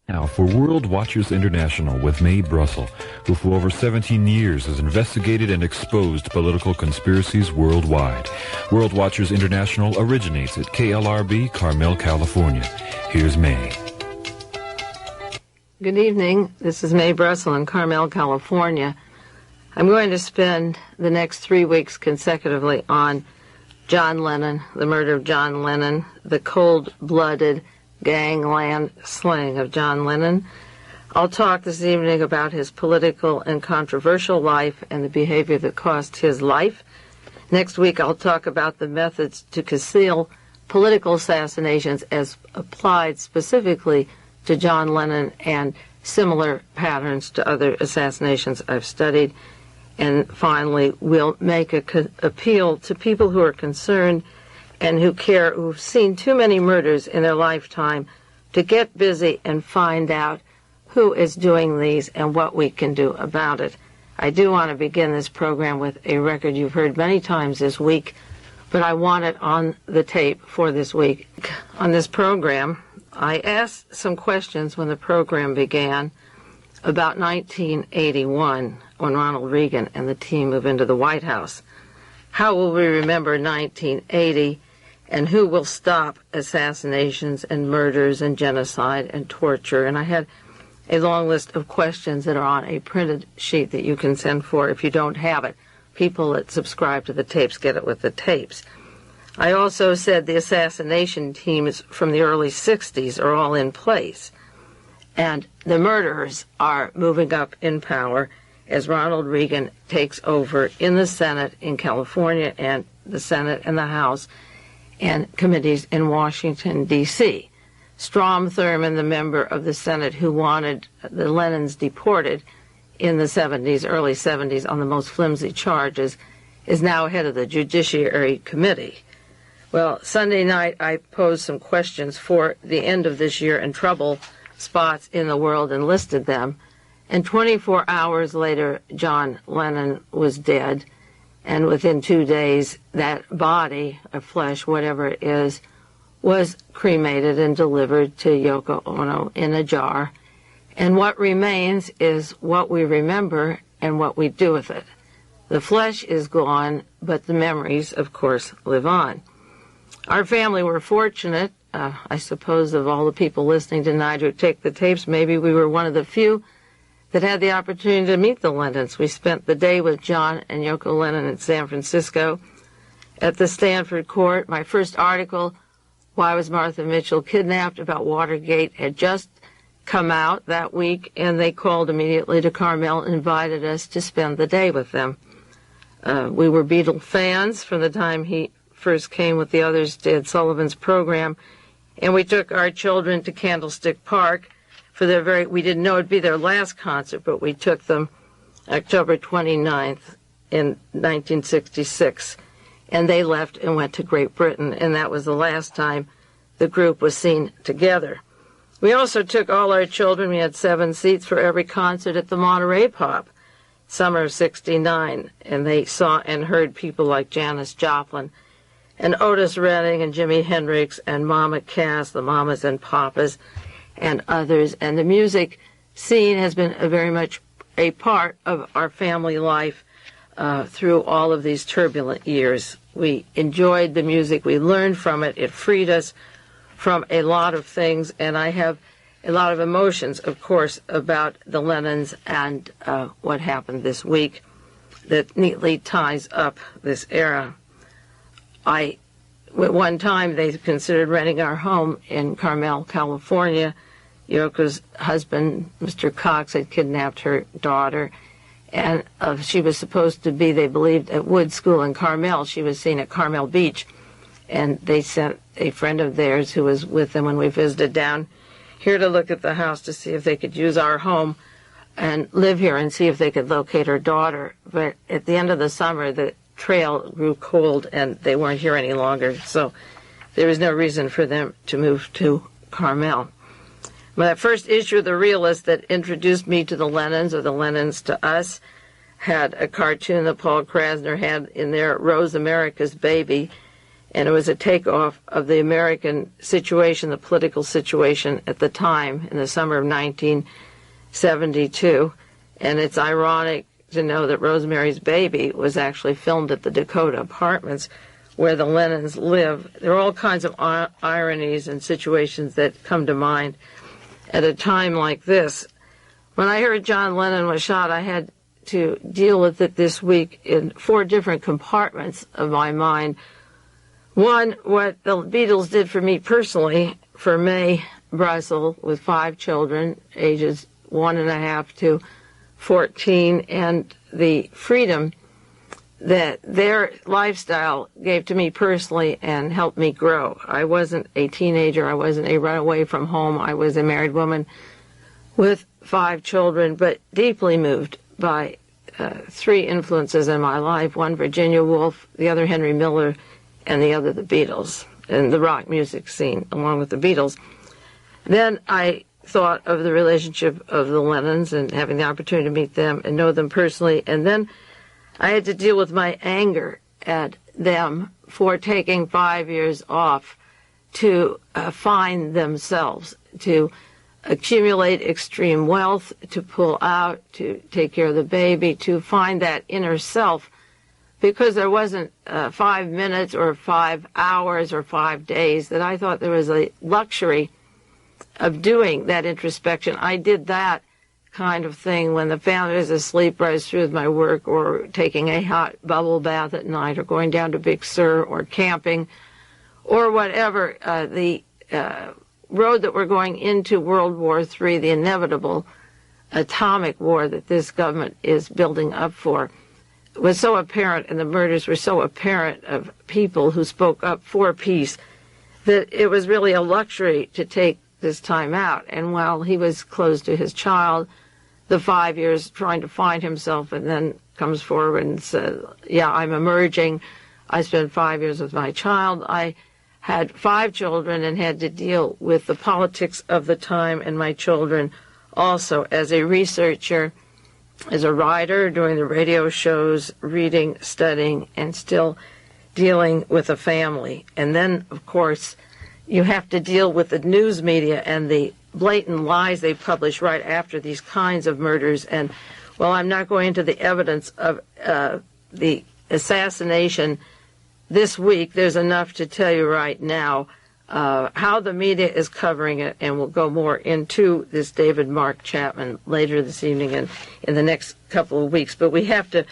Now for World Watchers International with Mae Brussell, who for over 17 years has investigated and exposed political conspiracies worldwide. World Watchers International originates at KLRB, Carmel, California. Here's Mae. Good evening. This is Mae Brussell in Carmel, California. I'm going to spend the next 3 weeks consecutively on John Lennon, the murder of John Lennon, the cold-blooded gangland slaying of John Lennon. I'll talk this evening about his political and controversial life and the behavior that cost his life. Next week I'll talk about the methods to conceal political assassinations as applied specifically to John Lennon and similar patterns to other assassinations I've studied. And finally, we'll make an appeal to people who are concerned and who care, who've seen too many murders in their lifetime, to get busy and find out who is doing these and what we can do about it. I do want to begin this program with a record you've heard many times this week, but I want it on the tape for this week. On this program, I asked some questions when the program began about 1981, when Ronald Reagan and the team moved into the White House. How will we remember 1980, and who will stop assassinations and murders and genocide and torture? And I had a long list of questions that are on a printed sheet that you can send for if you don't have it. People that subscribe to the tapes get it with the tapes. I also said the assassination teams from the early 60s are all in place, and the murderers are moving up in power as Ronald Reagan takes over in the Senate in California and the Senate and the House and committees in Washington, D.C. Strom Thurmond, the member of the Senate who wanted the Lennons deported in the 70s, early 70s, on the most flimsy charges, is now head of the Judiciary Committee. Well, Sunday night I posed some questions for the end of this year and trouble spots in the world and listed them. And 24 hours later, John Lennon was dead. And within 2 days, that body of flesh, whatever it is, was cremated and delivered to Yoko Ono in a jar. And what remains is what we remember and what we do with it. The flesh is gone, but the memories, of course, live on. Our family were fortunate. I suppose of all the people listening tonight who take the tapes, maybe we were one of the few that had the opportunity to meet the Lennons. We spent the day with John and Yoko Lennon in San Francisco at the Stanford court. My first article, Why Was Martha Mitchell Kidnapped, about Watergate, had just come out that week, and they called immediately to Carmel and invited us to spend the day with them. We were Beatle fans from the time he first came with the others to Ed Sullivan's program, and we took our children to Candlestick Park for we didn't know it'd be their last concert, but we took them October 29th in 1966, and they left and went to Great Britain, and that was the last time the group was seen together. We also took all our children, we had 7 seats for every concert at the Monterey Pop, summer of '69, and they saw and heard people like Janis Joplin and Otis Redding and Jimi Hendrix and Mama Cass, the Mamas and Papas, and others. And the music scene has been very much a part of our family life through all of these turbulent years. We enjoyed the music. We learned from it. It freed us from a lot of things. And I have a lot of emotions, of course, about the Lennons and what happened this week that neatly ties up this era. At one time, they considered renting our home in Carmel, California. Yoko's husband, Mr. Cox, had kidnapped her daughter, and she was supposed to be, they believed, at Wood School in Carmel. She was seen at Carmel Beach, and they sent a friend of theirs who was with them when we visited down here to look at the house to see if they could use our home and live here and see if they could locate her daughter. But at the end of the summer, the trail grew cold and they weren't here any longer, so there was no reason for them to move to Carmel. My first issue of The Realist that introduced me to the Lennons, or the Lennons to us, had a cartoon that Paul Krasner had in there, Rose America's Baby, and it was a takeoff of the American situation, the political situation at the time in the summer of 1972. And it's ironic to know that Rosemary's Baby was actually filmed at the Dakota Apartments where the Lennons live. There are all kinds of ironies and situations that come to mind at a time like this. When I heard John Lennon was shot, I had to deal with it this week in 4 different compartments of my mind. One, what the Beatles did for me personally, for Mae Brussell with 5 children, ages 1.5 to 14, and the freedom that their lifestyle gave to me personally and helped me grow. I wasn't a teenager. I wasn't a runaway from home. I was a married woman with 5 children, but deeply moved by 3 influences in my life. One, Virginia Woolf, the other, Henry Miller, and the other, the Beatles, and the rock music scene, along with the Beatles. Then I thought of the relationship of the Lennons and having the opportunity to meet them and know them personally. And then I had to deal with my anger at them for taking 5 years off to find themselves, to accumulate extreme wealth, to pull out, to take care of the baby, to find that inner self, because there wasn't 5 minutes or 5 hours or 5 days that I thought there was a luxury of doing that introspection. I did that kind of thing when the family was asleep, right through with my work, or taking a hot bubble bath at night, or going down to Big Sur, or camping, or whatever. The road that we're going into World War III, the inevitable atomic war that this government is building up for, was so apparent, and the murders were so apparent of people who spoke up for peace, that it was really a luxury to take this time out. And while he was close to his child, the 5 years trying to find himself, and then comes forward and says, yeah, I'm emerging. I spent 5 years with my child. I had 5 children and had to deal with the politics of the time and my children also as a researcher, as a writer, doing the radio shows, reading, studying, and still dealing with a family. And then, of course, you have to deal with the news media and the blatant lies they publish right after these kinds of murders. And while I'm not going into the evidence of the assassination this week, there's enough to tell you right now how the media is covering it, and we'll go more into this David Mark Chapman later this evening and in the next couple of weeks. But we have to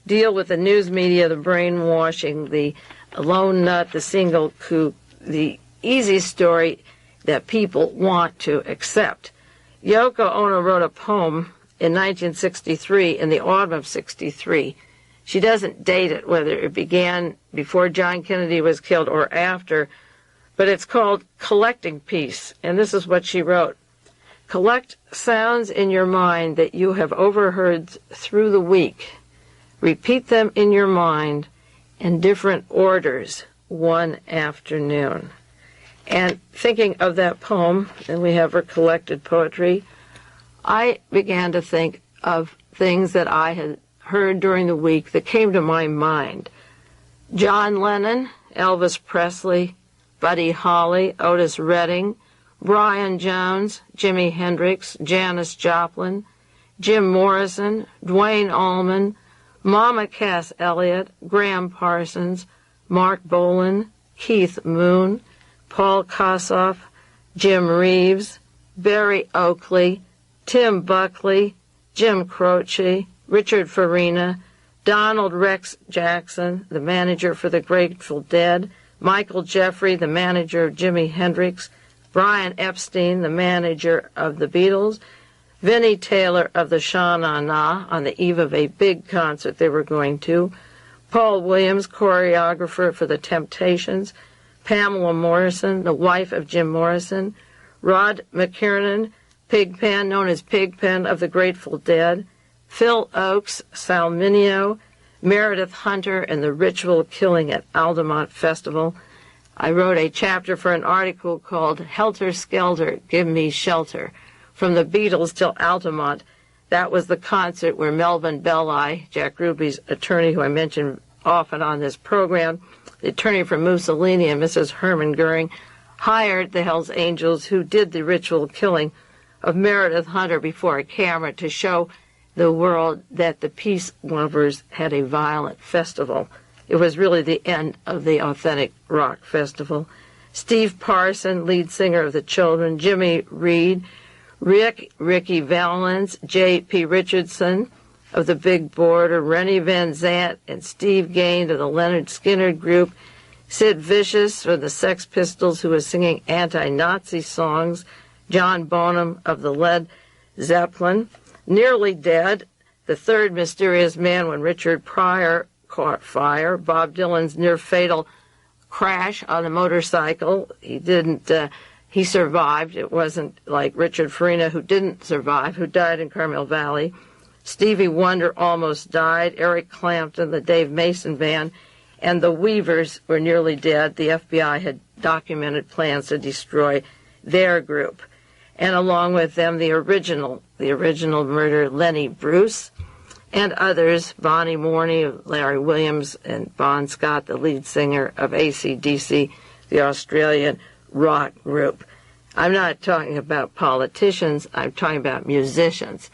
deal with the news media, the brainwashing, the lone nut, the single coup, the easy story that people want to accept. Yoko Ono wrote a poem in 1963, in the autumn of 63. She doesn't date it, whether it began before John Kennedy was killed or after, but it's called Collecting Peace, and this is what she wrote. Collect sounds in your mind that you have overheard through the week. Repeat them in your mind in different orders one afternoon. And thinking of that poem, and we have her collected poetry, I began to think of things that I had heard during the week that came to my mind. John Lennon, Elvis Presley, Buddy Holly, Otis Redding, Brian Jones, Jimi Hendrix, Janis Joplin, Jim Morrison, Duane Allman, Mama Cass Elliot, Graham Parsons, Mark Bolan, Keith Moon, Paul Kossoff, Jim Reeves, Barry Oakley, Tim Buckley, Jim Croce, Richard Farina, Donald Rex Jackson, the manager for the Grateful Dead, Michael Jeffrey, the manager of Jimi Hendrix, Brian Epstein, the manager of the Beatles, Vinnie Taylor of the Sha-Na-Na on the eve of a big concert they were going to, Paul Williams, choreographer for the Temptations, Pamela Morrison, the wife of Jim Morrison, Rod McKiernan, Pigpen, known as Pigpen of the Grateful Dead, Phil Oakes, Sal Mineo, Meredith Hunter, and the ritual killing at Altamont Festival. I wrote a chapter for an article called Helter Skelter, Give Me Shelter, from the Beatles till Altamont. That was the concert where Melvin Belli, Jack Ruby's attorney, who I mentioned often on this program, the attorney for Mussolini and Mrs. Hermann Goering, hired the Hells Angels who did the ritual killing of Meredith Hunter before a camera to show the world that the peace lovers had a violent festival. It was really the end of the authentic rock festival. Steve Parson, lead singer of the Children, Jimmy Reed, Ricky Valens, J.P. Richardson of the Big Border, Rennie Van Zant and Steve Gain of the Leonard Skinner Group, Sid Vicious from the Sex Pistols, who was singing anti-Nazi songs, John Bonham of the Led Zeppelin, Nearly Dead, the third mysterious man when Richard Pryor caught fire, Bob Dylan's near-fatal crash on a motorcycle. He survived. It wasn't like Richard Farina, who didn't survive, who died in Carmel Valley. Stevie Wonder almost died. Eric Clapton, the Dave Mason Band, and the Weavers were nearly dead. The FBI had documented plans to destroy their group. And along with them, the original murderer, Lenny Bruce, and others, Bonnie Morney, Larry Williams, and Bon Scott, the lead singer of AC/DC, the Australian rock group. I'm not talking about politicians, I'm talking about musicians.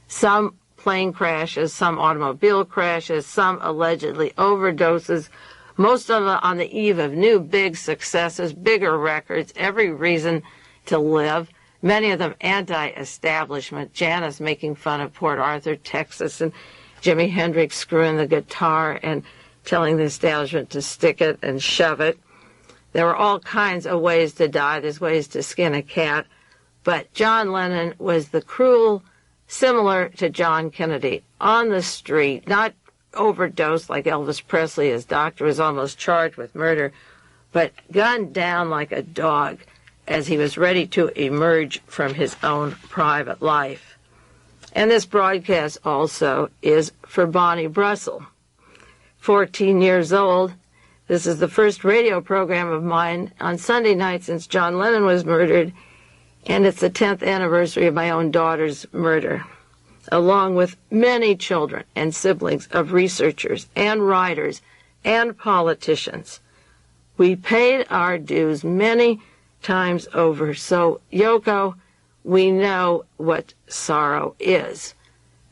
Some plane crashes, some automobile crashes, some allegedly overdoses, most of them on the eve of new big successes, bigger records, every reason to live. Many of them anti-establishment. Janis making fun of Port Arthur, Texas, and Jimi Hendrix screwing the guitar and telling the establishment to stick it and shove it. There were all kinds of ways to die. There's ways to skin a cat. But John Lennon was the cruel, similar to John Kennedy, on the street, not overdosed like Elvis Presley. His doctor was almost charged with murder, but gunned down like a dog as he was ready to emerge from his own private life. And this broadcast also is for Mae Brussell, 14 years old. This is the first radio program of mine on Sunday night since John Lennon was murdered, and it's the 10th anniversary of my own daughter's murder, along with many children and siblings of researchers and writers and politicians. We paid our dues many times over. So, Yoko, we know what sorrow is.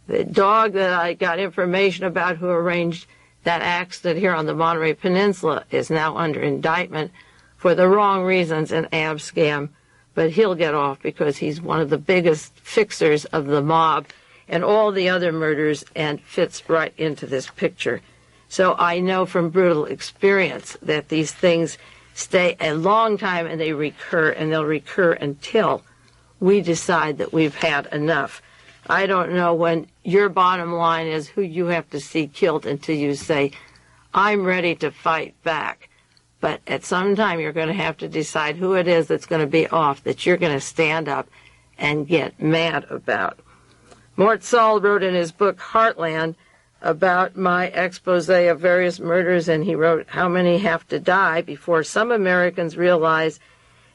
The dog that I got information about who arranged that accident here on the Monterey Peninsula is now under indictment for the wrong reasons in abscam, but he'll get off because he's one of the biggest fixers of the mob and all the other murders and fits right into this picture. So I know from brutal experience that these things stay a long time and they recur, and they'll recur until we decide that we've had enough. I don't know when your bottom line is who you have to see killed until you say, I'm ready to fight back. But at some time you're going to have to decide who it is that's going to be off, that you're going to stand up and get mad about. Mort Saul wrote in his book Heartland about my expose of various murders, and he wrote, how many have to die before some Americans realize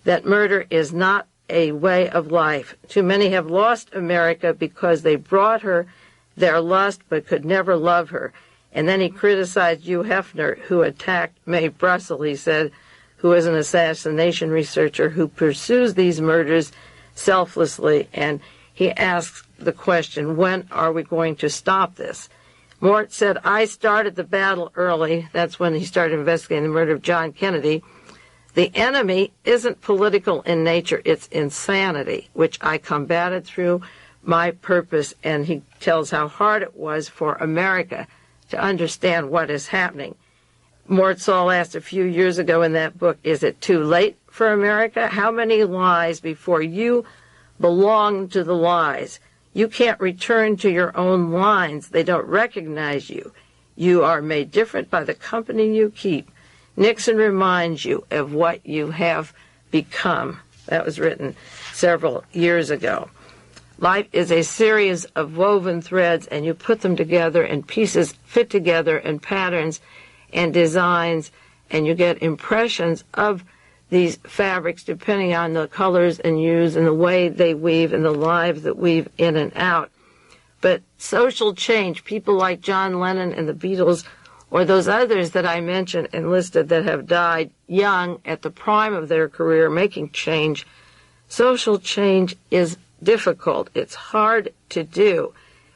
that murder is not a way of life. Too many have lost America because they brought her their lust but could never love her. And then he criticized Hugh Hefner, who attacked Mae Brussell, he said, who is an assassination researcher who pursues these murders selflessly. And he asks the question, when are we going to stop this? Mort said, I started the battle early. That's when he started investigating the murder of John Kennedy. The enemy isn't political in nature, it's insanity, which I combated through my purpose. And he tells how hard it was for America to understand what is happening. Mort Saul asked a few years ago in that book, is it too late for America? How many lies before you belong to the lies? You can't return to your own lines. They don't recognize you. You are made different by the company you keep. Nixon reminds you of what you have become. That was written several years ago. Life is a series of woven threads, and you put them together, and pieces fit together, and patterns and designs, and you get impressions of these fabrics depending on the colors and hues and the way they weave and the lives that weave in and out. But social change, people like John Lennon and the Beatles or those others that I mentioned and listed that have died young at the prime of their career making change. Social change is difficult. It's hard to do.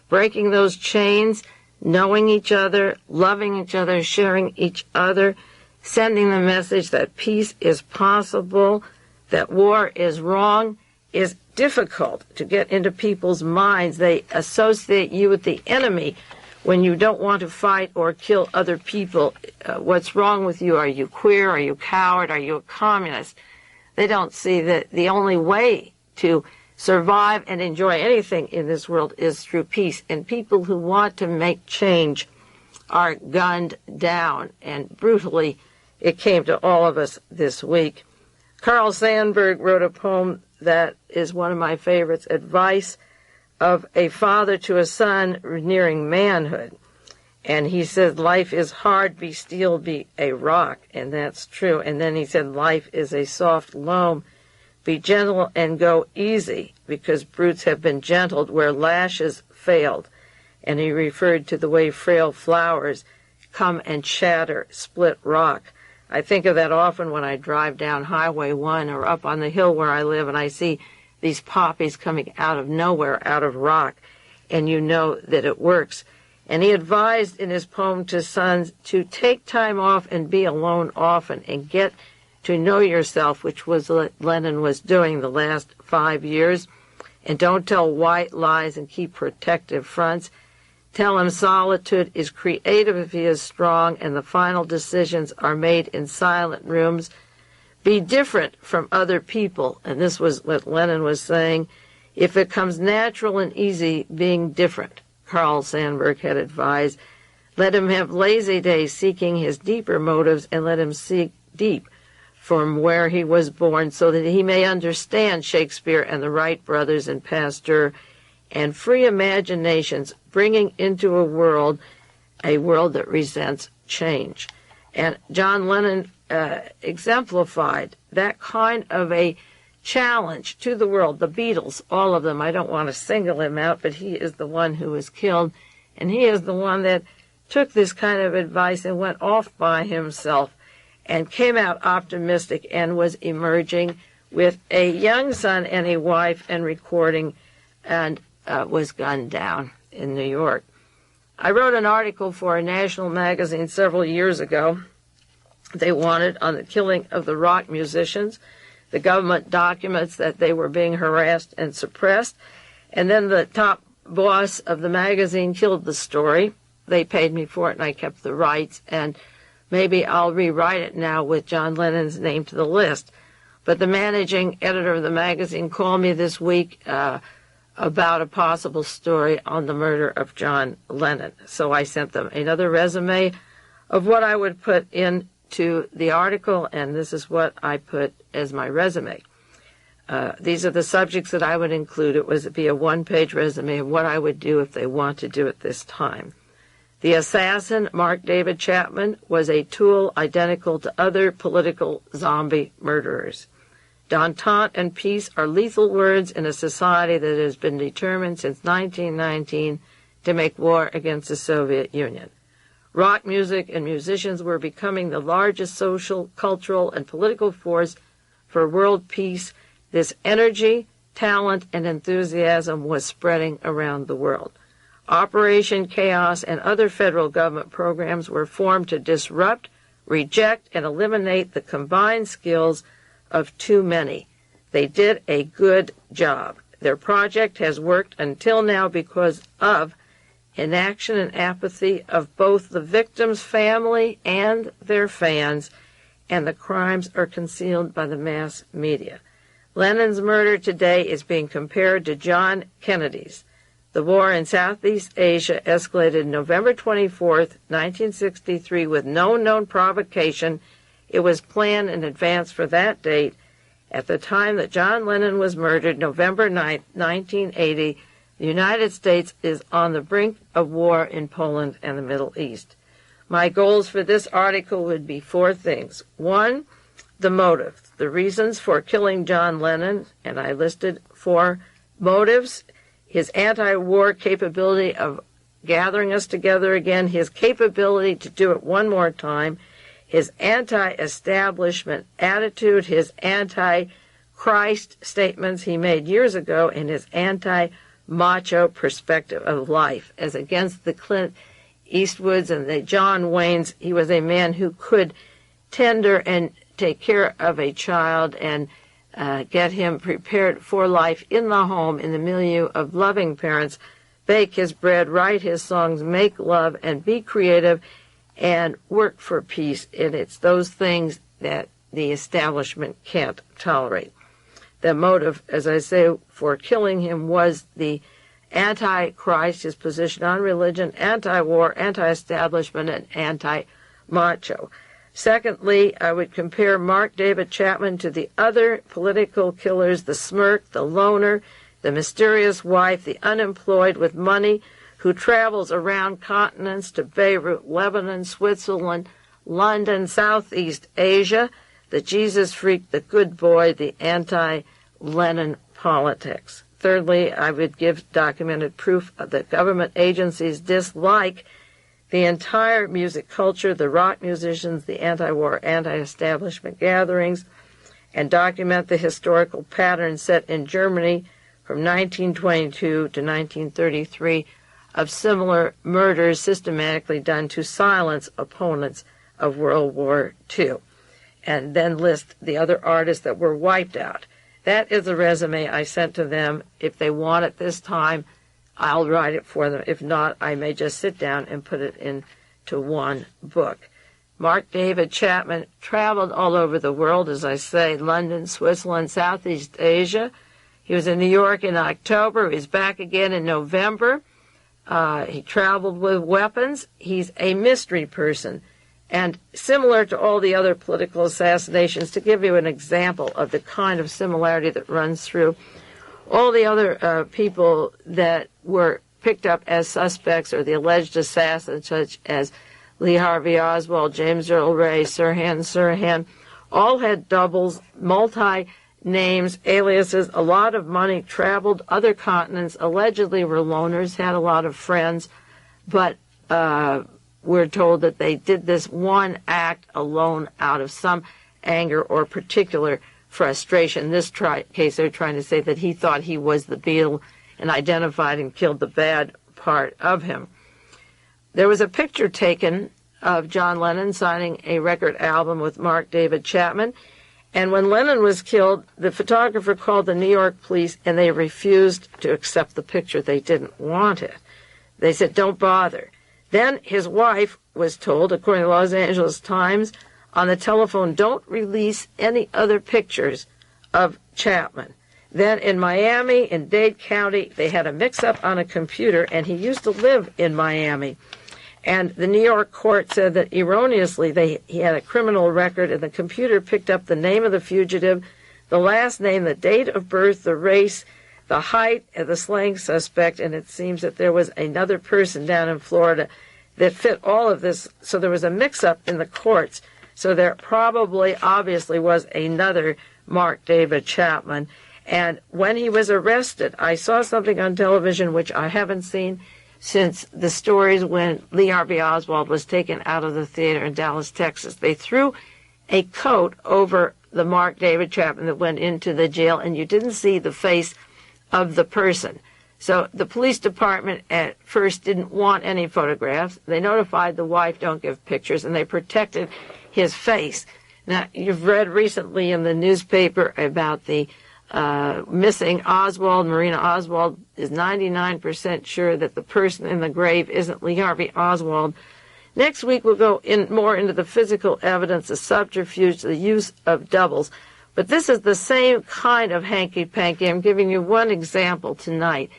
Breaking those chains, knowing each other, loving each other, sharing each other, sending the message that peace is possible, that war is wrong, is difficult to get into people's minds. They associate you with the enemy when you don't want to fight or kill other people. What's wrong with you? Are you queer? Are you a coward? Are you a communist? They don't see that the only way to survive and enjoy anything in this world is through peace. And people who want to make change are gunned down. And brutally, it came to all of us this week. Carl Sandburg wrote a poem that is one of my favorites, Advice of a Father to a Son Nearing Manhood. And he said, life is hard, be steel, be a rock. And that's true. And then he said, life is a soft loam, be gentle and go easy, because brutes have been gentled where lashes failed. And he referred to the way frail flowers come and shatter, split rock. I think of that often when I drive down Highway 1 or up on the hill where I live, and I see these poppies coming out of nowhere, out of rock, and you know that it works. And he advised in his poem to sons to take time off and be alone often and get to know yourself, which was what Lennon was doing the last 5 years. And don't tell white lies and keep protective fronts. Tell him solitude is creative if he is strong, and the final decisions are made in silent rooms. Be different from other people, and this was what Lennon was saying. If it comes natural and easy, being different, Carl Sandburg had advised. Let him have lazy days seeking his deeper motives, and let him seek deep from where he was born, so that he may understand Shakespeare and the Wright brothers and Pasteur, and free imaginations, bringing into a world that resents change. And John Lennon exemplified that kind of a challenge to the world. The Beatles, all of them, I don't want to single him out, but he is the one who was killed, and he is the one that took this kind of advice and went off by himself and came out optimistic and was emerging with a young son and a wife and recording, and was gunned down in New York. I wrote an article for a national magazine several years ago. They wanted on the killing of the rock musicians. The government documents that they were being harassed and suppressed. And then the top boss of the magazine killed the story. They paid me for it, and I kept the rights. And maybe I'll rewrite it now with John Lennon's name to the list. But the managing editor of the magazine called me this week about a possible story on the murder of John Lennon. So I sent them another resume of what I would put into the article, and this is what I put as my resume. These are the subjects that I would include. It would be a one-page resume of what I would do if they want to do it this time. The assassin, Mark David Chapman, was a tool identical to other political zombie murderers. Détente and peace are lethal words in a society that has been determined since 1919 to make war against the Soviet Union. Rock music and musicians were becoming the largest social, cultural, and political force for world peace. This energy, talent, and enthusiasm was spreading around the world. Operation Chaos and other federal government programs were formed to disrupt, reject, and eliminate the combined skills of too many. They did a good job. Their project has worked until now because of inaction and apathy of both the victim's family and their fans, and the crimes are concealed by the mass media. Lennon's murder today is being compared to John Kennedy's. The war in Southeast Asia escalated November 24th, 1963, with no known provocation. It was planned in advance for that date. At the time that John Lennon was murdered, November 9th, 1980, the United States is on the brink of war in Poland and the Middle East. My goals for this article would be 4 things. 1, the motive, the reasons for killing John Lennon, and I listed 4 motives: his anti-war capability of gathering us together again, his capability to do it one more time, his anti-establishment attitude, his anti-Christ statements he made years ago, and his anti-macho perspective of life. As against the Clint Eastwoods and the John Waynes, he was a man who could tender and take care of a child and get him prepared for life in the home, in the milieu of loving parents, bake his bread, write his songs, make love, and be creative and work for peace. And it's those things that the establishment can't tolerate. The motive, as I say, for killing him was the anti-Christ, his position on religion, anti-war, anti-establishment, and anti-macho. Secondly, I would compare Mark David Chapman to the other political killers, the smirk, the loner, the mysterious wife, the unemployed with money, who travels around continents to Beirut, Lebanon, Switzerland, London, Southeast Asia, the Jesus freak, the good boy, the anti-Lennon politics. Thirdly, I would give documented proof that government agencies dislike the entire music culture, the rock musicians, the anti-war, anti-establishment gatherings, and document the historical pattern set in Germany from 1922 to 1933 of similar murders systematically done to silence opponents of World War II. And then list the other artists that were wiped out. That is the resume I sent to them. If they want it this time, I'll write it for them. If not, I may just sit down and put it into one book. Mark David Chapman traveled all over the world, as I say, London, Switzerland, Southeast Asia. He was in New York in October. He's back again in November. He traveled with weapons. He's a mystery person. And similar to all the other political assassinations, to give you an example of the kind of similarity that runs through all the other people that were picked up as suspects or the alleged assassins, such as Lee Harvey Oswald, James Earl Ray, Sirhan Sirhan, all had doubles, multi-names, aliases, a lot of money, traveled other continents, allegedly were loners, had a lot of friends, but we're told that they did this one act alone out of some anger or particular frustration. In this case, they're trying to say that he thought he was the Beatle and identified and killed the bad part of him. There was a picture taken of John Lennon signing a record album with Mark David Chapman, and when Lennon was killed, the photographer called the New York police, and they refused to accept the picture. They didn't want it. They said, don't bother. Then his wife was told, according to the Los Angeles Times, on the telephone, don't release any other pictures of Chapman. Then in Miami, in Dade County, they had a mix-up on a computer, and he used to live in Miami. And the New York court said that erroneously he had a criminal record, and the computer picked up the name of the fugitive, the last name, the date of birth, the race, the height, and the slaying suspect, and it seems that there was another person down in Florida that fit all of this. So there was a mix-up in the courts. So there probably, obviously, was another Mark David Chapman. And when he was arrested, I saw something on television which I haven't seen since the stories when Lee Harvey Oswald was taken out of the theater in Dallas, Texas. They threw a coat over the Mark David Chapman that went into the jail, and you didn't see the face of the person. So the police department at first didn't want any photographs. They notified the wife, don't give pictures, and they protected his face. Now, you've read recently in the newspaper about the missing Oswald. Marina Oswald is 99% sure that the person in the grave isn't Lee Harvey Oswald. Next week we'll go more into the physical evidence, the subterfuge, the use of doubles. But this is the same kind of hanky-panky. I'm giving you one example tonight,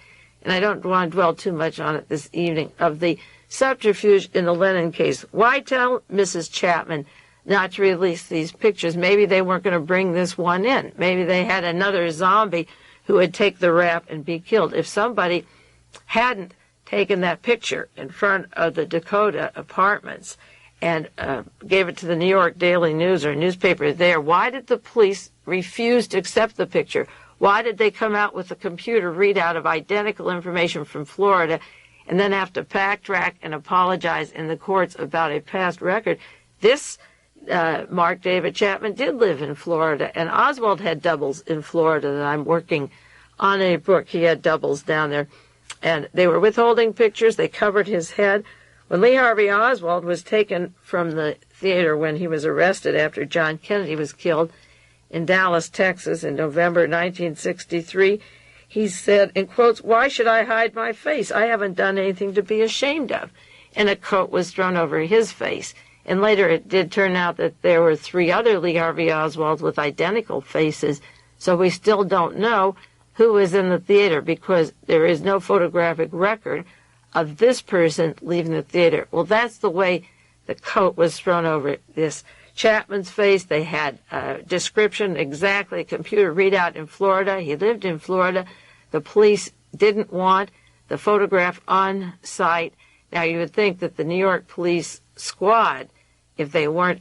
and I don't want to dwell too much on it this evening, of the subterfuge in the Lennon case. Why tell Mrs. Chapman not to release these pictures? Maybe they weren't going to bring this one in. Maybe they had another zombie who would take the rap and be killed. If somebody hadn't taken that picture in front of the Dakota apartments and gave it to the New York Daily News or newspaper there, why did the police refuse to accept the picture? Why did they come out with a computer readout of identical information from Florida and then have to backtrack and apologize in the courts about a past record. This Mark David Chapman did live in Florida, and Oswald had doubles in Florida that I'm working on a book. He had doubles down there, and they were withholding pictures. They covered his head. When Lee Harvey Oswald was taken from the theater when he was arrested after John Kennedy was killed in Dallas, Texas in November 1963, he said, in quotes, "Why should I hide my face? I haven't done anything to be ashamed of." And a coat was thrown over his face. And later it did turn out that there were 3 other Lee Harvey Oswalds with identical faces, so we still don't know who was in the theater because there is no photographic record of this person leaving the theater. Well, that's the way the coat was thrown over this Chapman's face. They had a description, exactly, a computer readout in Florida. He lived in Florida. The police didn't want the photograph on site. Now, you would think that the New York police squad, if they weren't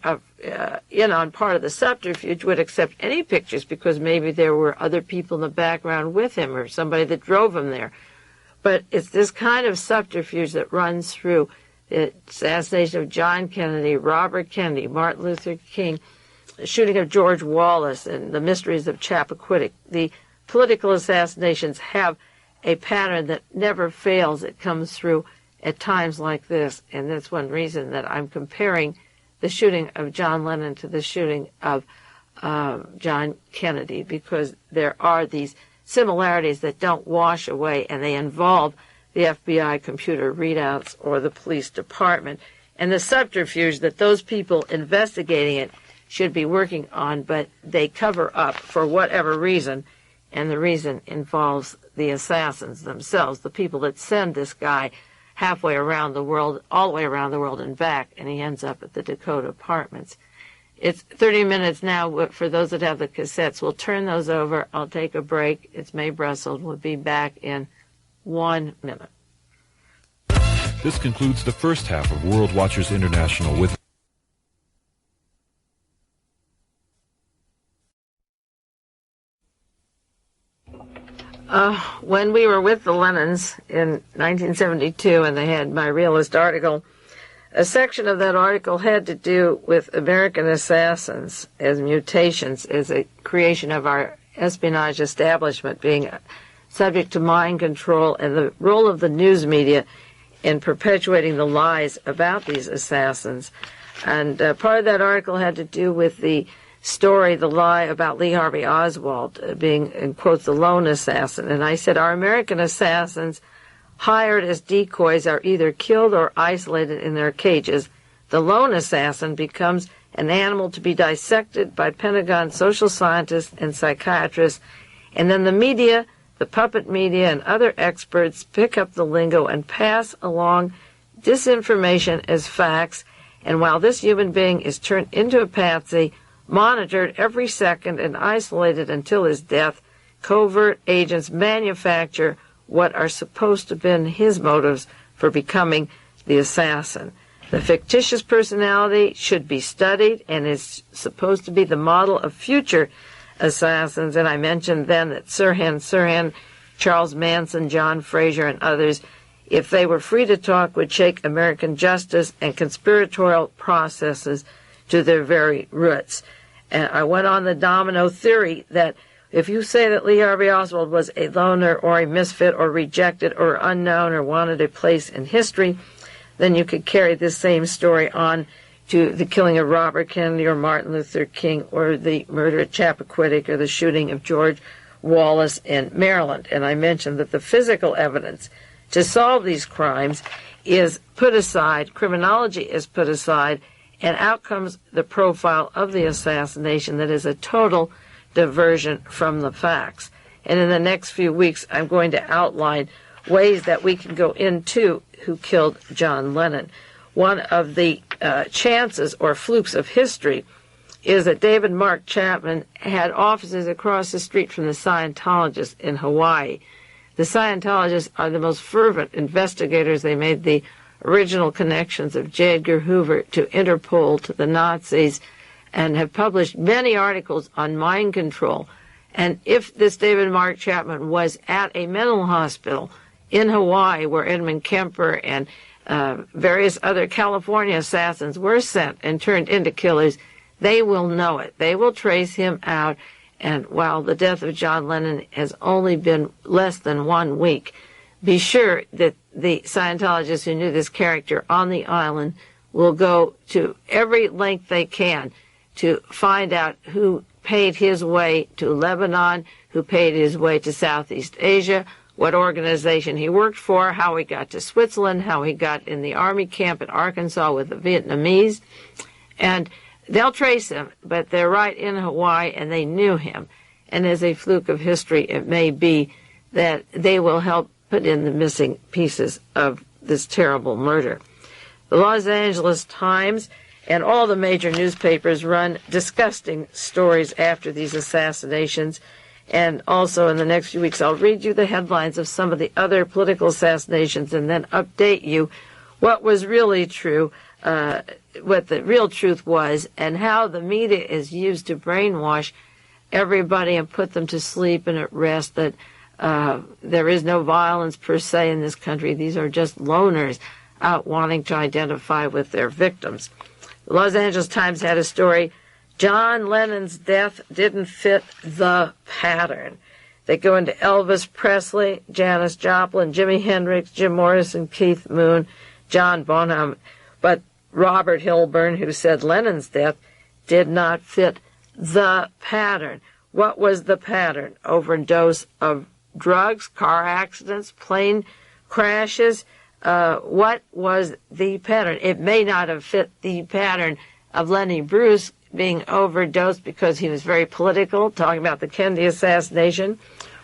in on part of the subterfuge, would accept any pictures because maybe there were other people in the background with him or somebody that drove him there. But it's this kind of subterfuge that runs through the assassination of John Kennedy, Robert Kennedy, Martin Luther King, the shooting of George Wallace, and the mysteries of Chappaquiddick. The political assassinations have a pattern that never fails. It comes through at times like this, and that's one reason that I'm comparing the shooting of John Lennon to the shooting of John Kennedy, because there are these similarities that don't wash away, and they involve the FBI computer readouts or the police department, and the subterfuge that those people investigating it should be working on, but they cover up for whatever reason, and the reason involves the assassins themselves, the people that send this guy halfway around the world, all the way around the world and back, and he ends up at the Dakota Apartments. It's 30 minutes now. For those that have the cassettes, we'll turn those over. I'll take a break. It's Mae Brussell. We'll be back in 1 minute. This concludes the first half of World Watchers International with when we were with the Lennons in 1972 and they had my realist article, a section of that article had to do with American assassins as mutations, as a creation of our espionage establishment being subject to mind control, and the role of the news media in perpetuating the lies about these assassins. And part of that article had to do with the story, the lie about Lee Harvey Oswald being, in quotes, the lone assassin. And I said, our American assassins hired as decoys are either killed or isolated in their cages. The lone assassin becomes an animal to be dissected by Pentagon social scientists and psychiatrists, and then the media, the puppet media, and other experts pick up the lingo and pass along disinformation as facts. And while this human being is turned into a patsy, monitored every second and isolated until his death, covert agents manufacture what are supposed to have been his motives for becoming the assassin. The fictitious personality should be studied and is supposed to be the model of future assassins. And I mentioned then that Sirhan, Charles Manson, John Fraser, and others, if they were free to talk, would shake American justice and conspiratorial processes to their very roots. And I went on the domino theory that if you say that Lee Harvey Oswald was a loner or a misfit or rejected or unknown or wanted a place in history, then you could carry this same story on to the killing of Robert Kennedy or Martin Luther King or the murder at Chappaquiddick or the shooting of George Wallace in Maryland. And I mentioned that the physical evidence to solve these crimes is put aside, criminology is put aside, and out comes the profile of the assassination that is a total diversion from the facts. And in the next few weeks, I'm going to outline ways that we can go into who killed John Lennon. One of the chances or flukes of history is that David Mark Chapman had offices across the street from the Scientologists in Hawaii. The Scientologists are the most fervent investigators. They made the original connections of J. Edgar Hoover to Interpol, to the Nazis, and have published many articles on mind control. And if this David Mark Chapman was at a mental hospital in Hawaii, where Edmund Kemper and various other California assassins were sent and turned into killers, they will know it. They will trace him out. And while the death of John Lennon has only been less than 1 week, be sure that the Scientologists who knew this character on the island will go to every length they can to find out who paid his way to Lebanon, who paid his way to Southeast Asia, what organization he worked for, how he got to Switzerland, how he got in the army camp in Arkansas with the Vietnamese. And they'll trace him, but they're right in Hawaii, and they knew him. And as a fluke of history, it may be that they will help put in the missing pieces of this terrible murder. The Los Angeles Times and all the major newspapers run disgusting stories after these assassinations. And also in the next few weeks, I'll read you the headlines of some of the other political assassinations and then update you what was really true, what the real truth was, and how the media is used to brainwash everybody and put them to sleep and at rest that there is no violence per se in this country. These are just loners out wanting to identify with their victims. The Los Angeles Times had a story, John Lennon's death didn't fit the pattern. They go into Elvis Presley, Janis Joplin, Jimi Hendrix, Jim Morrison, Keith Moon, John Bonham. But Robert Hilburn, who said Lennon's death did not fit the pattern. What was the pattern? Overdose of drugs, car accidents, plane crashes? What was the pattern? It may not have fit the pattern of Lenny Bruce being overdosed because he was very political, talking about the Kennedy assassination,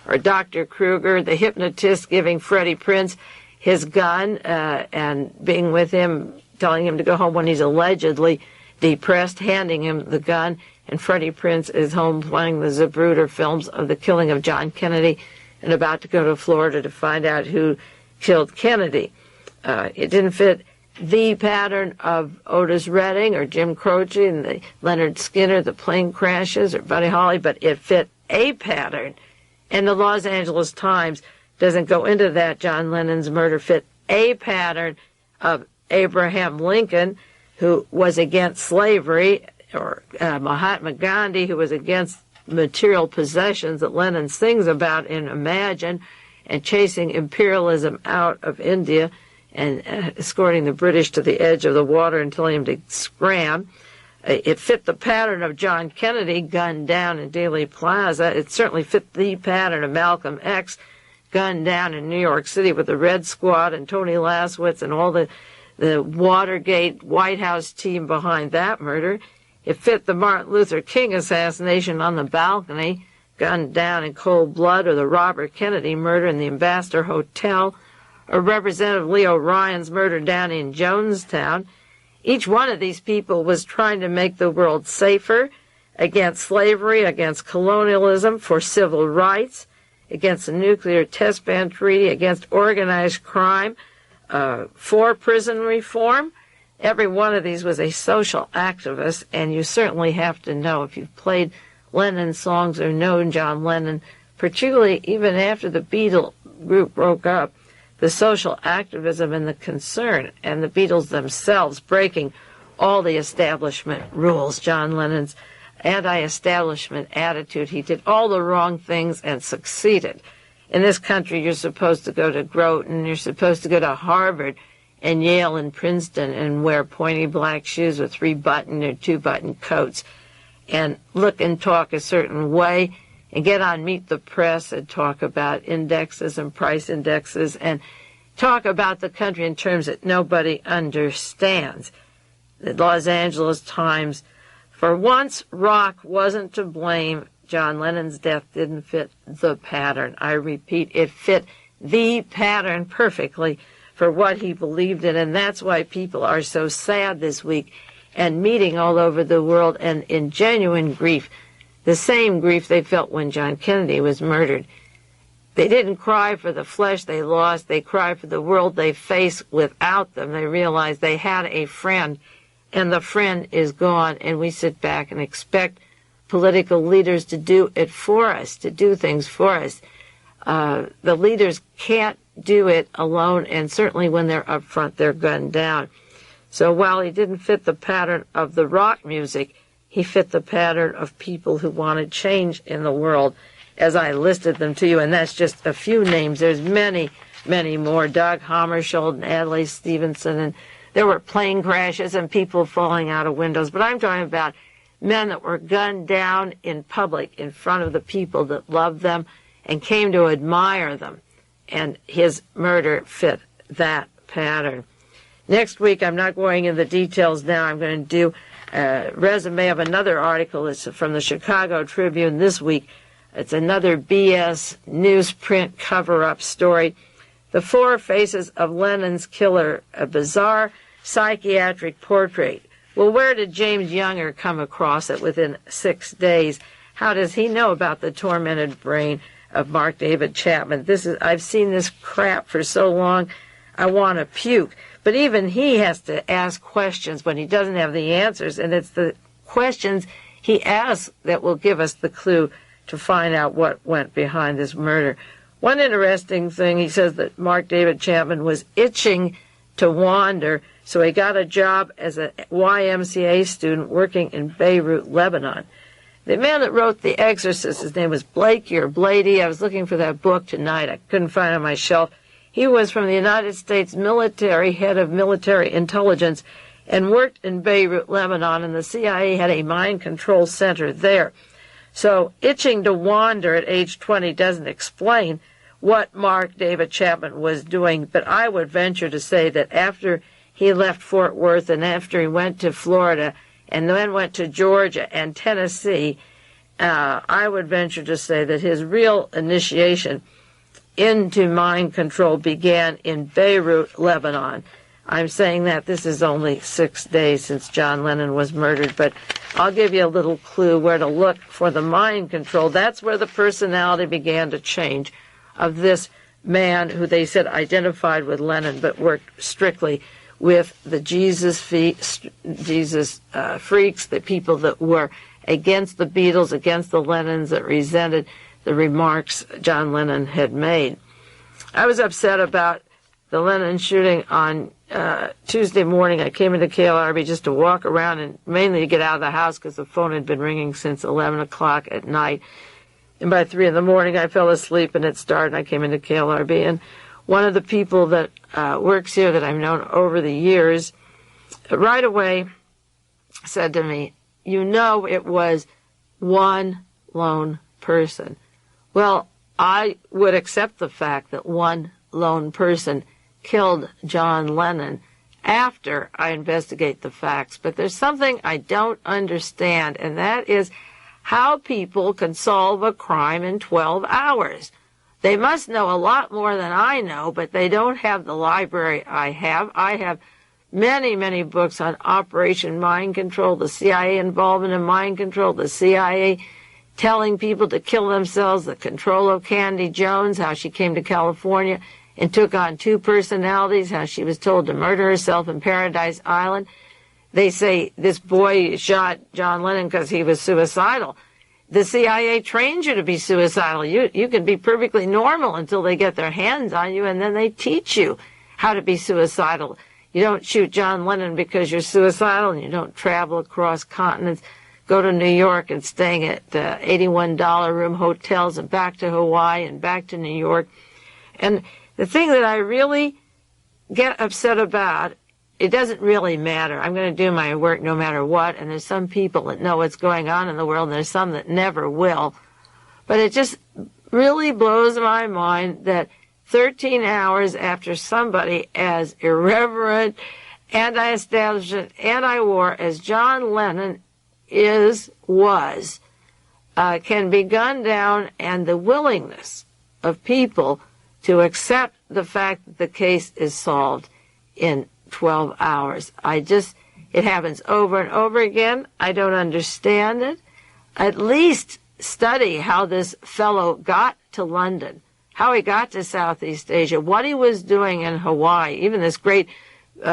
or Dr. Kruger, the hypnotist, giving Freddie Prinze his gun and being with him, telling him to go home when he's allegedly depressed, handing him the gun, and Freddie Prinze is home playing the Zapruder films of the killing of John Kennedy and about to go to Florida to find out who killed Kennedy. It didn't fit the pattern of Otis Redding or Jim Croce and the Leonard Skinner, the plane crashes, or Buddy Holly, but it fit a pattern. And the Los Angeles Times doesn't go into that. John Lennon's murder fit a pattern of Abraham Lincoln, who was against slavery, or Mahatma Gandhi, who was against material possessions that Lennon sings about in Imagine, and chasing imperialism out of India, and escorting the British to the edge of the water and telling him to scram. It fit the pattern of John Kennedy, gunned down in Dealey Plaza. It certainly fit the pattern of Malcolm X, gunned down in New York City with the Red Squad and Tony Laswitz and all the Watergate White House team behind that murder. It fit the Martin Luther King assassination on the balcony, gunned down in cold blood, or the Robert Kennedy murder in the Ambassador Hotel, or Representative Leo Ryan's murder down in Jonestown. Each one of these people was trying to make the world safer against slavery, against colonialism, for civil rights, against the nuclear test ban treaty, against organized crime, for prison reform. Every one of these was a social activist, and you certainly have to know, if you've played Lennon songs or known John Lennon, particularly even after the Beatles group broke up, the social activism and the concern, and the Beatles themselves breaking all the establishment rules. John Lennon's anti-establishment attitude. He did all the wrong things and succeeded. In this country, you're supposed to go to Groton, you're supposed to go to Harvard and Yale and Princeton and wear pointy black shoes with 3-button or 2-button coats and look and talk a certain way, and get on Meet the Press and talk about indexes and price indexes and talk about the country in terms that nobody understands. The Los Angeles Times, for once, rock wasn't to blame. John Lennon's death didn't fit the pattern. I repeat, it fit the pattern perfectly for what he believed in, and that's why people are so sad this week and meeting all over the world and in genuine grief. The same grief they felt when John Kennedy was murdered. They didn't cry for the flesh they lost. They cried for the world they face without them. They realized they had a friend, and the friend is gone, and we sit back and expect political leaders to do it for us, to do things for us. The leaders can't do it alone, and certainly when they're up front, they're gunned down. So while he didn't fit the pattern of the rock music, he fit the pattern of people who wanted change in the world, as I listed them to you, and that's just a few names. There's many, many more. Doug Hammarskjöld and Adlai Stevenson, and there were plane crashes and people falling out of windows. But I'm talking about men that were gunned down in public in front of the people that loved them and came to admire them. And his murder fit that pattern. Next week, I'm not going into the details now. I'm going to do a resume of another article. It's from the Chicago Tribune this week. It's another BS newsprint cover-up story. The Four Faces of Lennon's Killer, a bizarre psychiatric portrait. Well, where did James Younger come across it within 6 days? How does he know about the tormented brain of Mark David Chapman? I've seen this crap for so long, I want to puke. But even he has to ask questions when he doesn't have the answers, and it's the questions he asks that will give us the clue to find out what went behind this murder. One interesting thing, he says that Mark David Chapman was itching to wander, so he got a job as a YMCA student working in Beirut, Lebanon. The man that wrote The Exorcist, his name was Blakey or Blady. I was looking for that book tonight. I couldn't find it on my shelf. He was from the United States military, head of military intelligence, and worked in Beirut, Lebanon, and the CIA had a mind control center there. So itching to wander at age 20 doesn't explain what Mark David Chapman was doing, but I would venture to say that after he left Fort Worth and after he went to Florida and then went to Georgia and Tennessee, I would venture to say that his real initiation into mind control began in Beirut, Lebanon. I'm saying that this is only 6 days since John Lennon was murdered, but I'll give you a little clue where to look for the mind control. That's where the personality began to change of this man who they said identified with Lennon but worked strictly with the Jesus freaks, the people that were against the Beatles, against the Lennons, that resented the remarks John Lennon had made. I was upset about the Lennon shooting on Tuesday morning. I came into KLRB just to walk around and mainly to get out of the house because the phone had been ringing since 11 o'clock at night. And by 3 in the morning, I fell asleep and it started. I came into KLRB. And one of the people that works here that I've known over the years right away said to me, "You know it was one lone person." Well, I would accept the fact that one lone person killed John Lennon after I investigate the facts. But there's something I don't understand, and that is how people can solve a crime in 12 hours. They must know a lot more than I know, but they don't have the library I have. I have many, many books on Operation Mind Control, the CIA involvement in mind control, the CIA telling people to kill themselves, the control of Candy Jones, how she came to California and took on 2 personalities, how she was told to murder herself in Paradise Island. They say this boy shot John Lennon because he was suicidal. The CIA trains you to be suicidal. You can be perfectly normal until they get their hands on you, and then they teach you how to be suicidal. You don't shoot John Lennon because you're suicidal, and you don't travel across continents, go to New York and staying at $81 room hotels and back to Hawaii and back to New York. And the thing that I really get upset about, it doesn't really matter. I'm going to do my work no matter what, and there's some people that know what's going on in the world, and there's some that never will. But it just really blows my mind that 13 hours after somebody as irreverent, anti-establishment, anti-war as John Lennon was, can be gunned down, and the willingness of people to accept the fact that the case is solved in 12 hours. It happens over and over again. I don't understand it. At least study how this fellow got to London, how he got to Southeast Asia, what he was doing in Hawaii. Even this great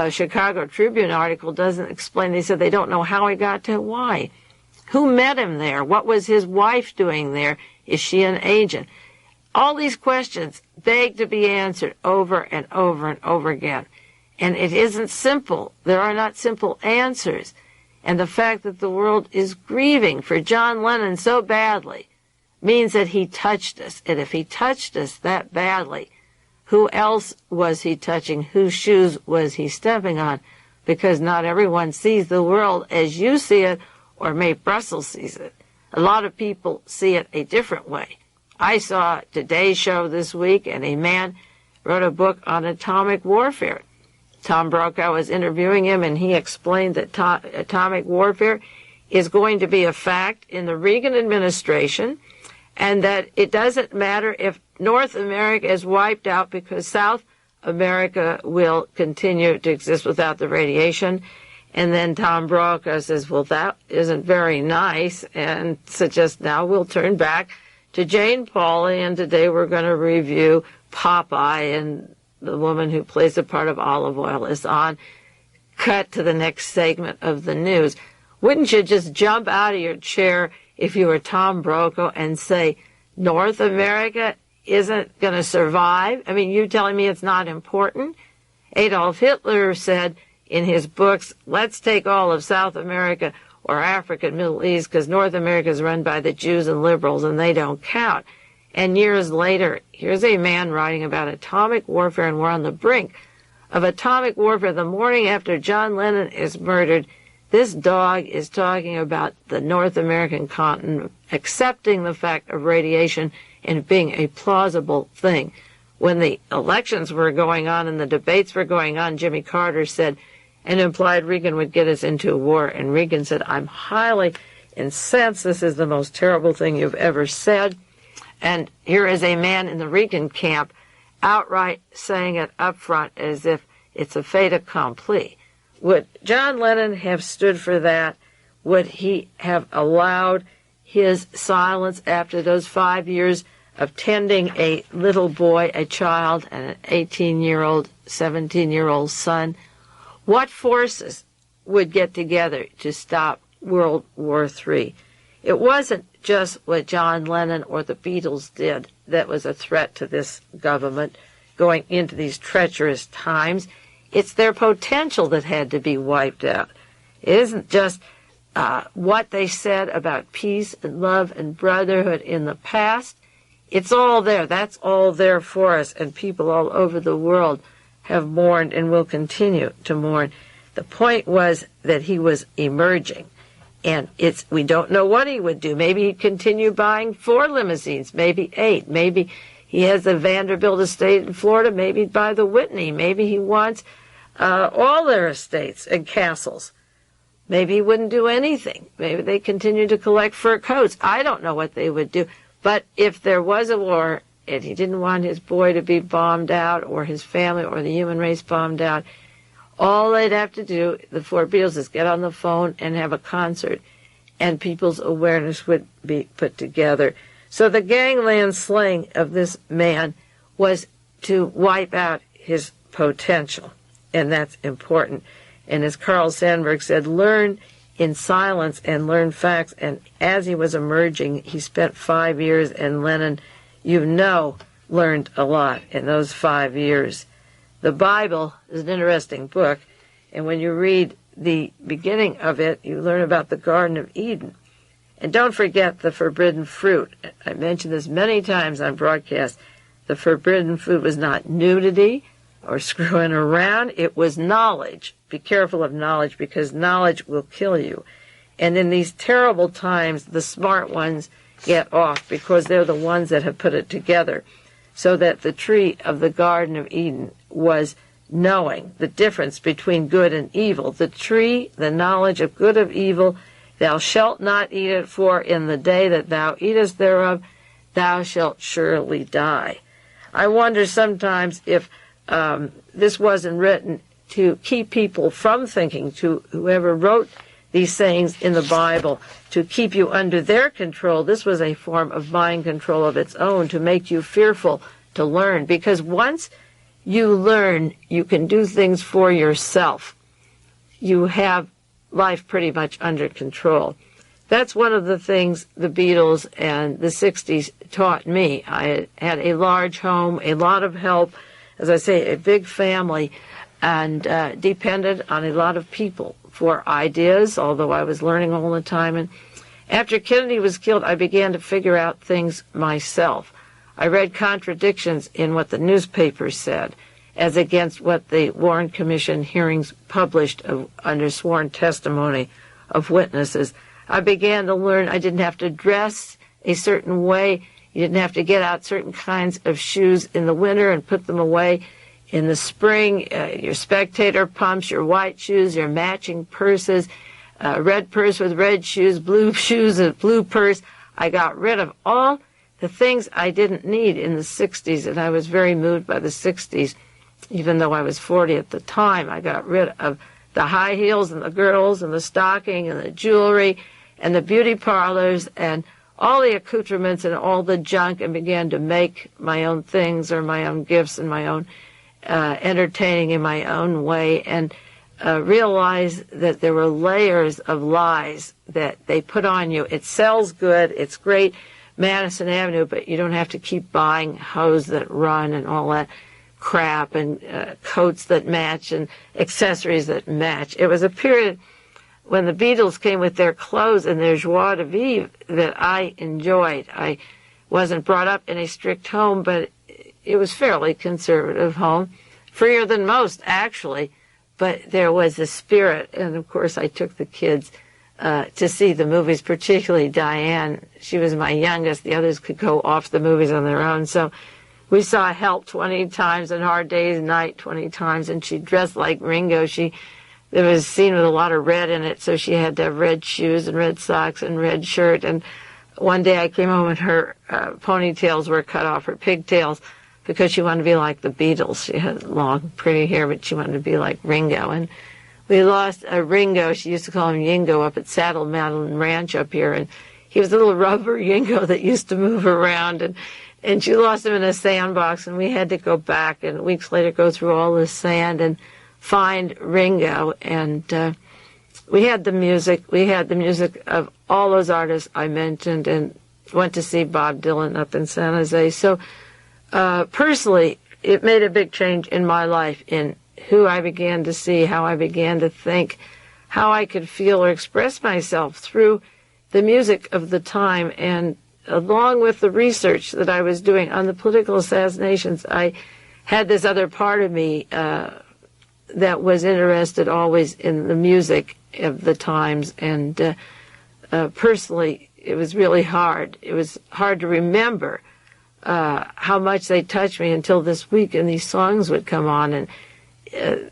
Chicago Tribune article doesn't explain. They said they don't know how he got to Hawaii. Who met him there? What was his wife doing there? Is she an agent? All these questions beg to be answered over and over and over again. And it isn't simple. There are not simple answers. And the fact that the world is grieving for John Lennon so badly means that he touched us. And if he touched us that badly, who else was he touching? Whose shoes was he stepping on? Because not everyone sees the world as you see it or Mae Brussell sees it. A lot of people see it a different way. I saw Today's Show this week, and a man wrote a book on atomic warfare. Tom Brokaw was interviewing him, and he explained that atomic warfare is going to be a fact in the Reagan administration, and that it doesn't matter if North America is wiped out because South America will continue to exist without the radiation. And then Tom Brokaw says, well, that isn't very nice, and suggests now we'll turn back to Jane Pauley, and today we're going to review Popeye, and the woman who plays the part of Olive Oil is on. Cut to the next segment of the news. Wouldn't you just jump out of your chair if you were Tom Brokaw and say, North America isn't going to survive? I mean, you telling me it's not important? Adolf Hitler said in his books, let's take all of South America or Africa and Middle East, because North America is run by the Jews and liberals, and they don't count. And years later, here's a man writing about atomic warfare, and we're on the brink of atomic warfare. The morning after John Lennon is murdered, this dog is talking about the North American continent accepting the fact of radiation and being a plausible thing. When the elections were going on and the debates were going on, Jimmy Carter said, and implied Reagan would get us into a war. And Reagan said, I'm highly incensed. This is the most terrible thing you've ever said. And here is a man in the Reagan camp outright saying it up front as if it's a fait accompli. Would John Lennon have stood for that? Would he have allowed his silence after those 5 years of tending a little boy, a child, and an 18-year-old, 17-year-old son? What forces would get together to stop World War III? It wasn't just what John Lennon or the Beatles did that was a threat to this government going into these treacherous times. It's their potential that had to be wiped out. It isn't just what they said about peace and love and brotherhood in the past. It's all there. That's all there for us, and people all over the world have mourned and will continue to mourn. The point was that he was emerging, and we don't know what he would do. Maybe he'd continue buying 4 limousines, maybe 8. Maybe he has the Vanderbilt estate in Florida. Maybe he'd buy the Whitney. Maybe he wants all their estates and castles. Maybe he wouldn't do anything. Maybe they continue to collect fur coats. I don't know what they would do. But if there was a war and he didn't want his boy to be bombed out or his family or the human race bombed out, all they'd have to do, the 4 Beatles, is get on the phone and have a concert, and people's awareness would be put together. So the gangland slaying of this man was to wipe out his potential, and that's important. And as Carl Sandburg said, learn in silence and learn facts. And as he was emerging, he spent 5 years, and Lennon, learned a lot in those 5 years. The Bible is an interesting book, and when you read the beginning of it, you learn about the Garden of Eden. And don't forget the forbidden fruit. I mentioned this many times on broadcast. The forbidden fruit was not nudity or screwing around. It was knowledge. Be careful of knowledge, because knowledge will kill you. And in these terrible times, the smart ones get off because they're the ones that have put it together. So that the tree of the Garden of Eden was knowing the difference between good and evil. The tree, the knowledge of good and evil, thou shalt not eat it, for in the day that thou eatest thereof, thou shalt surely die. I wonder sometimes if this wasn't written to keep people from thinking, to whoever wrote these sayings in the Bible, to keep you under their control. This was a form of mind control of its own, to make you fearful to learn. Because once you learn, you can do things for yourself. You have life pretty much under control. that's one of the things the Beatles and the 60s taught me. I had a large home, a lot of help, as I say, a big family, and depended on a lot of people for ideas, although I was learning all the time. And after Kennedy was killed, I began to figure out things myself. I read contradictions in what the newspapers said as against what the Warren Commission hearings published under sworn testimony of witnesses. I began to learn I didn't have to dress a certain way. You didn't have to get out certain kinds of shoes in the winter and put them away in the spring. Your spectator pumps, your white shoes, your matching purses, red purse with red shoes, a blue purse. I got rid of all the things I didn't need in the 60s, and I was very moved by the 60s. Even though I was 40 at the time, I got rid of the high heels and the girdles and the stocking and the jewelry and the beauty parlors and all the accoutrements and all the junk, and began to make my own things or my own gifts and my own entertaining in my own way, and realize that there were layers of lies that they put on you. It sells good, it's great, Madison Avenue, but you don't have to keep buying hose that run and all that crap, and coats that match and accessories that match. It was a period when the Beatles came with their clothes and their joie de vivre that I enjoyed. I wasn't brought up in a strict home, but it was fairly conservative home, freer than most, actually, but there was a spirit. And of course I took the kids to see the movies, particularly Diane. She was my youngest. The others could go off the movies on their own, so we saw Help 20 times and Hard Day's Night 20 times, and she dressed like Ringo. There was a scene with a lot of red in it, so she had to have red shoes and red socks and red shirt. And one day I came home and her ponytails were cut off, her pigtails, because she wanted to be like the Beatles. She had long, pretty hair, but she wanted to be like Ringo. And we lost Ringo. She used to call him Yingo up at Saddle Mountain Ranch up here, and he was a little rubber Yingo that used to move around, and she lost him in a sandbox, and we had to go back and weeks later go through all this sand and find Ringo. And we had the music of all those artists I mentioned, and went to see Bob Dylan up in San Jose. So personally, it made a big change in my life, in who I began to see, how I began to think, how I could feel or express myself through the music of the time. And along with the research that I was doing on the political assassinations, I had this other part of me that was interested always in the music of the times. And personally, it was really hard. It was hard to remember how much they touched me until this week, and these songs would come on, and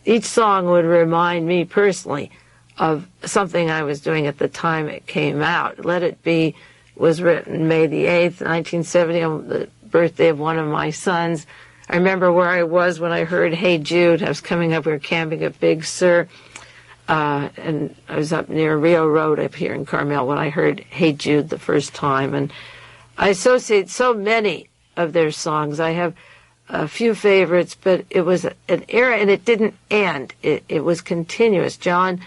each song would remind me personally of something I was doing at the time it came out. Let It Be was written May the 8th, 1970, on the birthday of one of my sons. I remember where I was when I heard Hey Jude. I was coming up, we were camping at Big Sur, and I was up near Rio Road up here in Carmel when I heard Hey Jude the first time. And I associate so many of their songs. I have a few favorites, but it was an era, and it didn't end. It was continuous. John,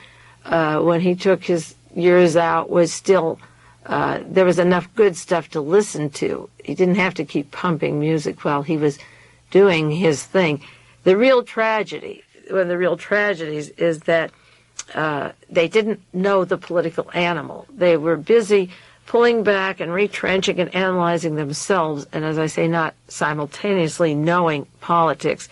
when he took his years out, was still... there was enough good stuff to listen to. He didn't have to keep pumping music while he was doing his thing. The real tragedy, one of the real tragedies, is that they didn't know the political animal. They were busy pulling back and retrenching and analyzing themselves, and as I say, not simultaneously knowing politics.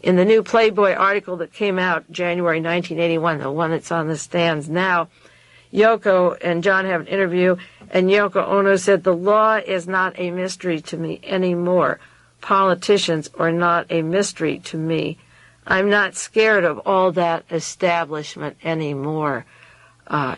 In the new Playboy article that came out January 1981, the one that's on the stands now, Yoko and John have an interview, and Yoko Ono said, "The law is not a mystery to me anymore. Politicians are not a mystery to me. I'm not scared of all that establishment anymore."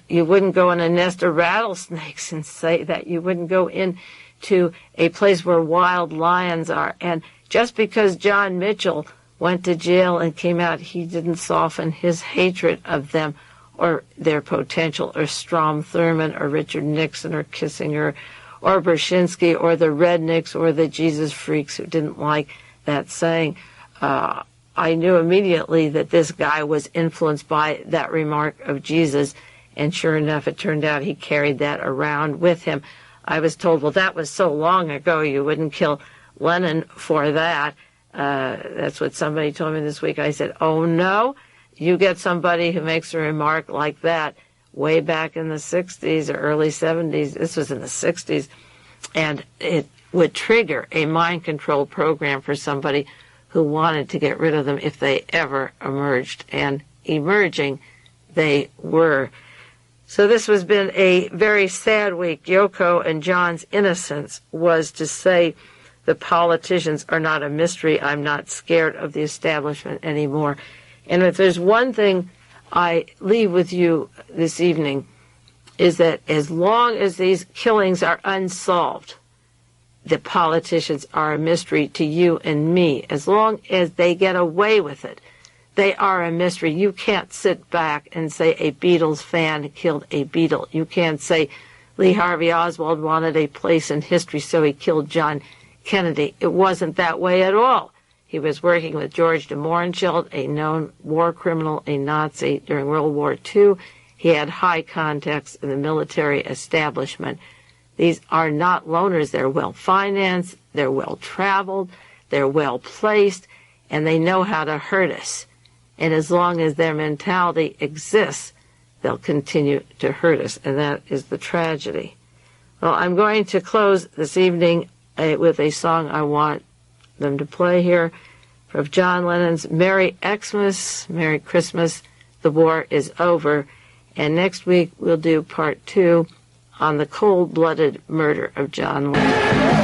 You wouldn't go in a nest of rattlesnakes and say that. You wouldn't go into a place where wild lions are. And just because John Mitchell went to jail and came out, he didn't soften his hatred of them or their potential, or Strom Thurmond, or Richard Nixon, or Kissinger, or Brzezinski, or the rednecks, or the Jesus freaks who didn't like that saying. I knew immediately that this guy was influenced by that remark of Jesus, And sure enough, it turned out he carried that around with him. I was told, well, that was so long ago, you wouldn't kill Lennon for that. That's what somebody told me this week. I said, oh, no, you get somebody who makes a remark like that way back in the 60s or early 70s. This was in the 60s. And it would trigger a mind control program for somebody who wanted to get rid of them if they ever emerged. And emerging, they were. So this has been a very sad week. Yoko and John's innocence was to say the politicians are not a mystery. I'm not scared of the establishment anymore. And if there's one thing I leave with you this evening, is that as long as these killings are unsolved, the politicians are a mystery to you and me. As long as they get away with it, they are a mystery. You can't sit back and say a Beatles fan killed a Beatle. You can't say Lee Harvey Oswald wanted a place in history, so he killed John Kennedy. It wasn't that way at all. He was working with George de Mohrenschildt, a known war criminal, a Nazi during World War II. He had high contacts in the military establishment. These are not loners. They're well-financed, they're well-traveled, they're well-placed, and they know how to hurt us. And as long as their mentality exists, they'll continue to hurt us, and that is the tragedy. Well, I'm going to close this evening with a song I want them to play here from John Lennon's Merry Xmas, Merry Christmas, the war is over. And next week we'll do part 2 on the cold-blooded murder of John Lennon.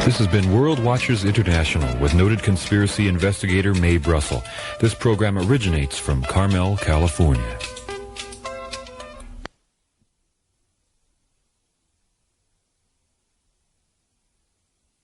This has been World Watchers International with noted conspiracy investigator Mae Brussell. This program originates from Carmel, California.